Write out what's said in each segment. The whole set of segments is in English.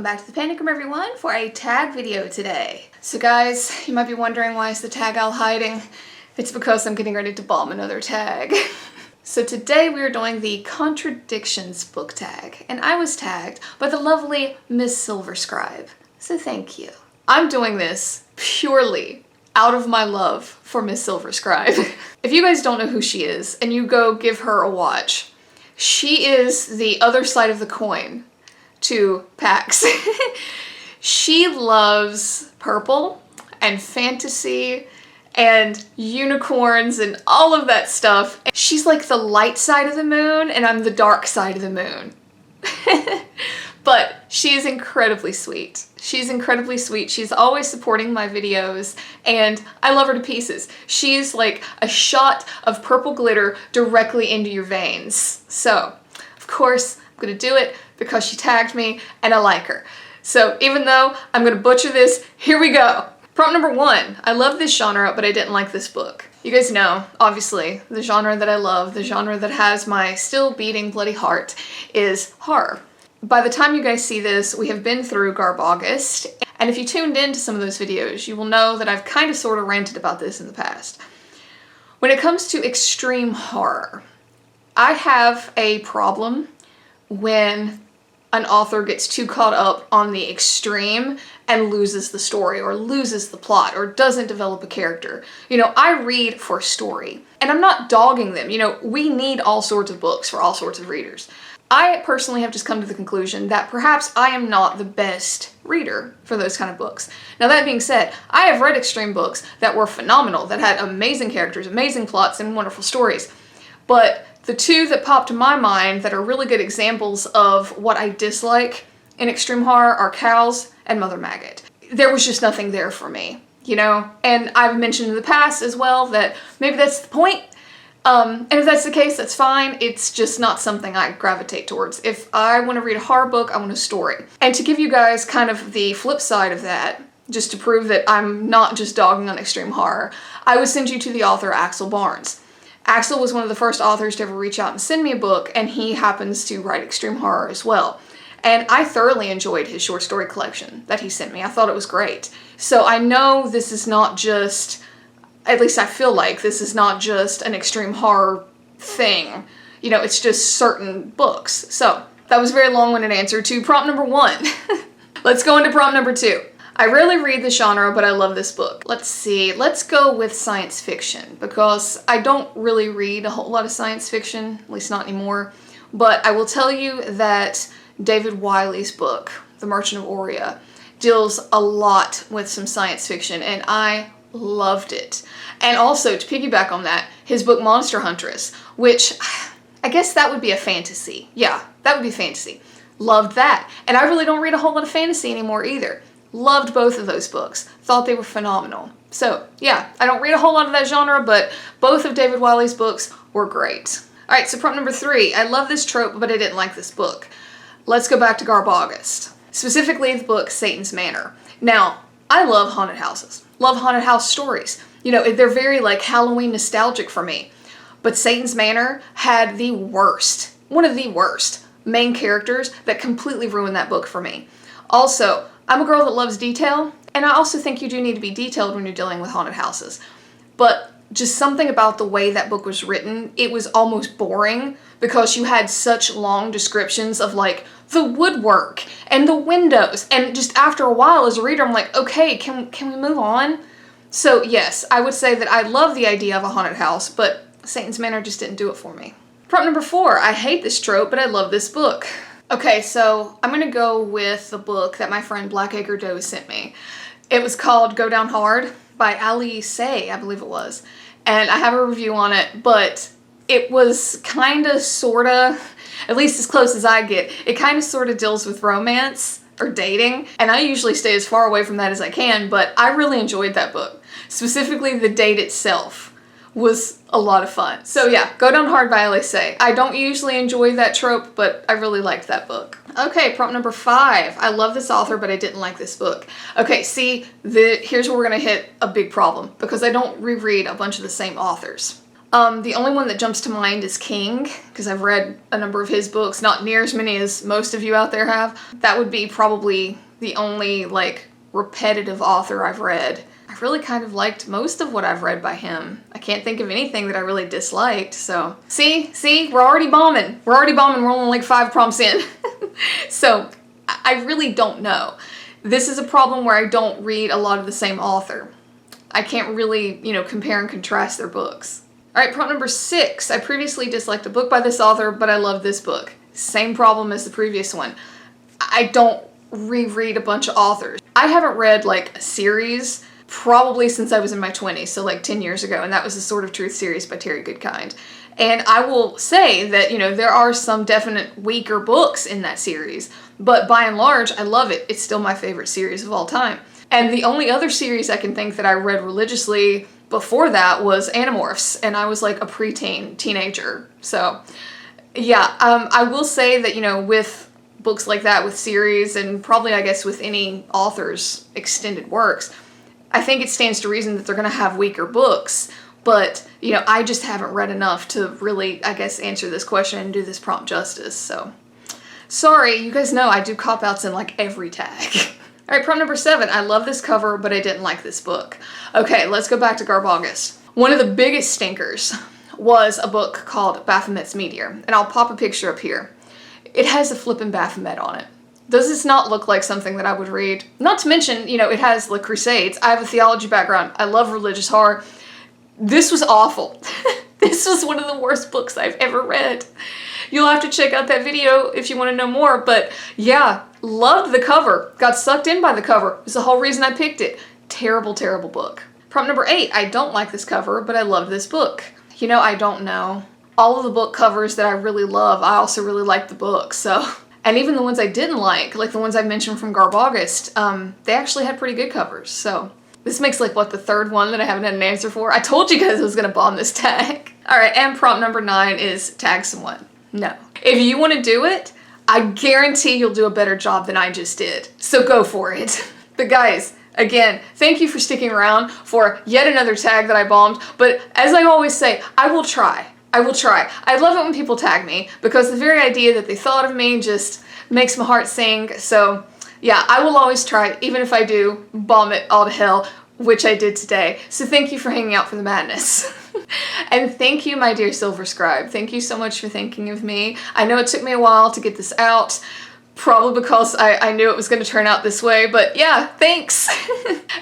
back to the Panic Room, everyone, for a tag video today. So guys, you might be wondering, why is the tag owl hiding? It's because I'm getting ready to bomb another tag. So today we are doing the Contradictions book tag, and I was tagged by the lovely Miss Silverscribe, so thank you. I'm doing this purely out of my love for Miss Silverscribe. If you guys don't know who she is, and you go give her a watch, she is the other side of the coin to Pax. She loves purple and fantasy and unicorns and all of that stuff. She's like the light side of the moon and I'm the dark side of the moon. But she is incredibly sweet. She's incredibly sweet. She's always supporting my videos and I love her to pieces. She's like a shot of purple glitter directly into your veins. So, of course, I'm gonna do it because she tagged me and I like her. So even though I'm gonna butcher this, here we go. Prompt number 1, I love this genre, but I didn't like this book. You guys know, obviously, the genre that I love, the genre that has my still beating bloody heart is horror. By the time you guys see this, we have been through Garb August, and if you tuned into some of those videos, you will know that I've kind of sort of ranted about this in the past. When it comes to extreme horror, I have a problem when an author gets too caught up on the extreme and loses the story or loses the plot or doesn't develop a character. You know, I read for story and I'm not dogging them. You know, we need all sorts of books for all sorts of readers. I personally have just come to the conclusion that perhaps I am not the best reader for those kind of books. Now that being said, I have read extreme books that were phenomenal, that had amazing characters, amazing plots, and wonderful stories. But the two that pop to my mind that are really good examples of what I dislike in extreme horror are Cows and Mother Maggot. There was just nothing there for me, you know? And I've mentioned in the past as well that maybe that's the point. And if that's the case, that's fine. It's just not something I gravitate towards. If I want to read a horror book, I want a story. And to give you guys kind of the flip side of that, just to prove that I'm not just dogging on extreme horror, I would send you to the author Axel Barnes. Axel was one of the first authors to ever reach out and send me a book, and he happens to write extreme horror as well. And I thoroughly enjoyed his short story collection that he sent me. I thought it was great. So I know this is not just, at least I feel like this is not just an extreme horror thing. You know, it's just certain books. So that was a very long-winded answer to prompt number 1. Let's go into prompt number 2. I rarely read the genre, but I love this book. Let's see, let's go with science fiction, because I don't really read a whole lot of science fiction, at least not anymore. But I will tell you that David Wiley's book, The Merchant of Oria, deals a lot with some science fiction, and I loved it. And also, to piggyback on that, his book Monster Huntress, which I guess that would be a fantasy. Yeah, that would be fantasy. Loved that. And I really don't read a whole lot of fantasy anymore either. Loved both of those books. Thought they were phenomenal. So yeah, I don't read a whole lot of that genre, but both of David Wiley's books were great. Alright, so prompt number 3. I love this trope, but I didn't like this book. Let's go back to Garb August. Specifically the book Satan's Manor. Now, I love haunted houses. Love haunted house stories. You know, they're very like Halloween nostalgic for me. But Satan's Manor had the worst, one of the worst main characters that completely ruined that book for me. Also, I'm a girl that loves detail, and I also think you do need to be detailed when you're dealing with haunted houses. But just something about the way that book was written, it was almost boring because you had such long descriptions of like the woodwork and the windows, and just after a while as a reader I'm like, okay, can we move on? So yes, I would say that I love the idea of a haunted house, but Satan's Manor just didn't do it for me. Prompt number 4, I hate this trope, but I love this book. Okay, so I'm gonna go with the book that my friend Blackacre Doe sent me. It was called Go Down Hard by Ali Say, I believe it was. And I have a review on it, but it was kinda sorta, at least as close as I get, it kinda sorta deals with romance or dating. And I usually stay as far away from that as I can, but I really enjoyed that book. Specifically the date itself was a lot of fun. So yeah, Go Down Hard by Ali Say. I don't usually enjoy that trope, but I really liked that book. Okay, prompt number 5. I love this author, but I didn't like this book. Okay, see, here's where we're gonna hit a big problem, because I don't reread a bunch of the same authors. The only one that jumps to mind is King, because I've read a number of his books, not near as many as most of you out there have. That would be probably the only, like, repetitive author I've read. I really kind of liked most of what I've read by him. I can't think of anything that I really disliked, so. See, we're already bombing. We're only like 5 prompts in. So, I really don't know. This is a problem where I don't read a lot of the same author. I can't really, compare and contrast their books. Alright, prompt number 6. I previously disliked a book by this author, but I love this book. Same problem as the previous one. I don't reread a bunch of authors. I haven't read, like, a series probably since I was in my 20s, so like 10 years ago, and that was the Sword of Truth series by Terry Goodkind. And I will say that, there are some definite weaker books in that series, but by and large, I love it. It's still my favorite series of all time. And the only other series I can think that I read religiously before that was Animorphs, and I was like a preteen teenager. So yeah, I will say that, with books like that, with series, and probably I guess with any author's extended works, I think it stands to reason that they're going to have weaker books, but, I just haven't read enough to really, I guess, answer this question and do this prompt justice, so. Sorry, you guys know I do cop-outs in like every tag. Alright, prompt number 7. I love this cover, but I didn't like this book. Okay, let's go back to Garbaugust. One of the biggest stinkers was a book called Baphomet's Meteor, and I'll pop a picture up here. It has a flippin' Baphomet on it. Does this not look like something that I would read? Not to mention, it has the Crusades. I have a theology background. I love religious horror. This was awful. This was one of the worst books I've ever read. You'll have to check out that video if you want to know more, but yeah, loved the cover. Got sucked in by the cover. It's the whole reason I picked it. Terrible, terrible book. Prompt number 8. I don't like this cover, but I love this book. I don't know. All of the book covers that I really love, I also really like the book, so. And even the ones I didn't like the ones I mentioned from Garbaugust, they actually had pretty good covers, so. This makes like, what, the 3rd one that I haven't had an answer for? I told you guys I was gonna bomb this tag. Alright, and prompt number 9 is tag someone. No. If you want to do it, I guarantee you'll do a better job than I just did. So go for it. But guys, again, thank you for sticking around for yet another tag that I bombed. But as I always say, I will try. I will try. I love it when people tag me because the very idea that they thought of me just makes my heart sing. So yeah, I will always try, even if I do bomb it all to hell, which I did today. So thank you for hanging out for the madness. And thank you, my dear Silver Scribe. Thank you so much for thinking of me. I know it took me a while to get this out, probably because I knew it was going to turn out this way, but yeah, thanks.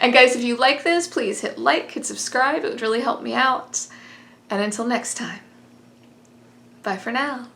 And guys, if you like this, please hit like, hit subscribe. It would really help me out. And until next time, bye for now.